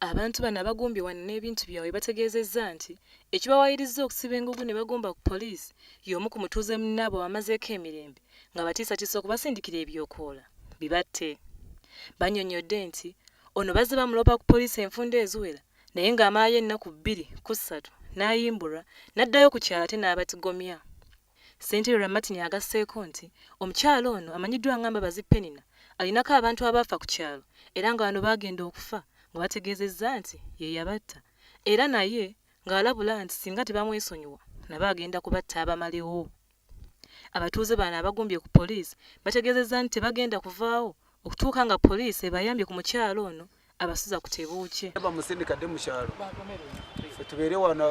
Abantu bano Bagumbye wano n'ebintu byabwe bategeezezza nti ekibawaayiriza okusiba engugu ne bagomba ku poliisi y'omu ku mutuuze munaabwe wamazeeko emirembe nga batiisatiisa okubasindikira ebyookola bibatte. Bannyonnyodde nti ono bazze bamulopa ku poliisi enfunda eziwera naye ng'amaayo ennaku 2 ku 3 n'ayimbulwa n'addayo ku kyalo ate n'abatigomya. Samuel Rwamatini agasseeko nti omukyalo ono amanyiddwa nga Mbabazi Penina alinako abantu abafa ku kyalo era nga bano baagenda okufa nga bategeezezza nti ye yabatta era naye ng'alabula nti singa tebamwesonyiwa nabo agenda kubatta abamalewo. Abatuuze bano Abagumbye ku poliisi bategeezezza nti tebagenda kuvaawo okutuuka nga poliisi ebayambye ku mukyalo ono abasuza ku tebuukye. Bamusindikadde mu kyalo tubeere wano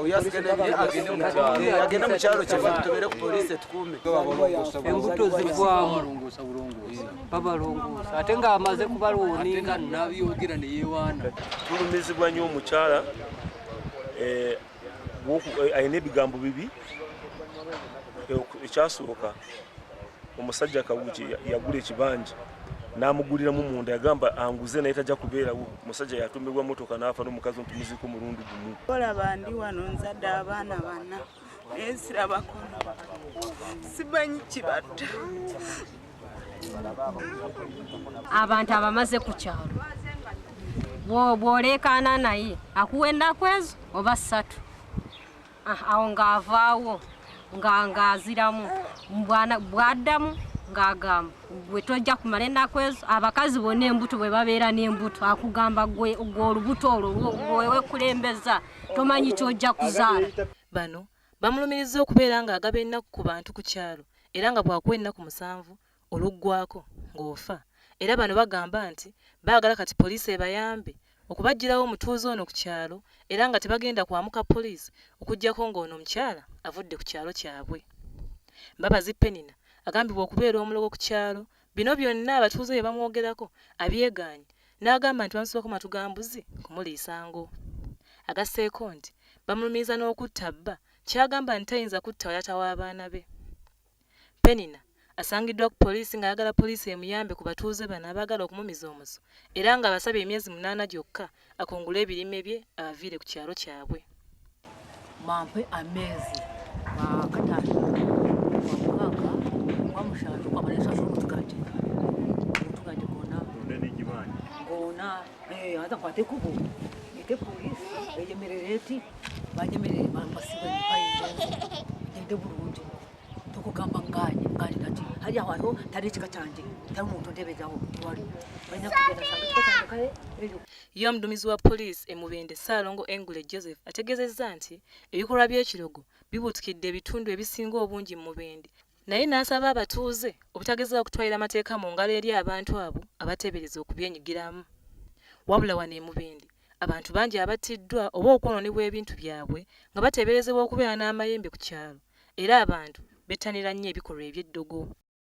agende mu kyalo kyaffe tubeere ku poliisi etukuume. Embuto zivaamu babalongoosa ate ng'amaze kubalooninga n'abyogera ne yeewaana. Tulumizibwa nnyo omukyala ayina ebigambo bibi. Ekyasooka omusajja Kawuki yagula ekibanja n'amuguliramu munda yagamba anguze naye tajja kubeerawo. Omusajja yatumbibwa motoka n'afa n'omukazi omutumiziiko mulundi gumu. Olaba ndi wano nzadde abaana bana naye sirabakona simanyi kibatta. Abantu abamaze ku kyalo bw'oleekaana naye akuwa ennaku ezo oba 3 awo ng'avaawo ng'aziramu bw'addamu ng'agamba gwe tojja kumala ennaku ezo. Abakazi bonna embuto bwe babeera n'embuto akugamba gwe olubuto olwo wewekulembeza tomanyi ky'ojja kuzaala. Bano bamulumirizza okubeera ng'agaba ennaku ku bantu ku kyalo era nga bw'akuwa ennaku 7 oluggwako ng'ofa. Era bano bagamba nti baagala kati poliisi ebayambe okubaggyirawo omutuuze ono ku kyalo era nga tebagenda kwamuka poliisi okuggyako ng'ono omukyala avudde ku kyalo kyabwe. Mbabazi Penina agambibwa okubeera omulogo ku kyalo bino byonna abatuuze bye bamwogerako abyegaanye n'agamba nti bamusibako matu ga mbuzi kumuliisa ngo. Agasseeko nti bamulumiriza n'okutta bba kyagamba nti tayinza kutta wayata w'abaana be. Penina asangiddwa ku poliisi ng'ayagala poliisi emuyambe ku batuuze bano abaagala okumumiza omusu era nga basabye emyezi 8 gyokka akungula ebirime bye abaviire ku kyalo kyabwe. Mampe amezi wakatano wakukaka wamushanju kwamalesa somutukati gona hata kwate kubo ite polisi eyemerereti banyemerere bambasibe mpaye ende Burundi tukugamba nganye kati hali aho tari kika cyanje tari umuntu ndebezaho wali banya kugenda sanga tukatandikaye ejo. Yo omuduumizi wa poliisi Mubende Ssalongo Engule Joseph ategeezezza nti ebikolwa by'ekirogo bibuutikidde ebitundu ebisinga obungi mu Mubende naye n'asaba abatuuze obutagezaako okutwalira amateeka mu ngalo eri abantu abo abateebereza okubyenyigiramu. Wabula wano e Mubende abantu bangi abattiddwa oba okwonoonebwa ebintu byabwe nga bateeberezebwa okubeera n'amayembe ku kyalo era abantu bettanira nnyo ebikolwa eby'eddogo.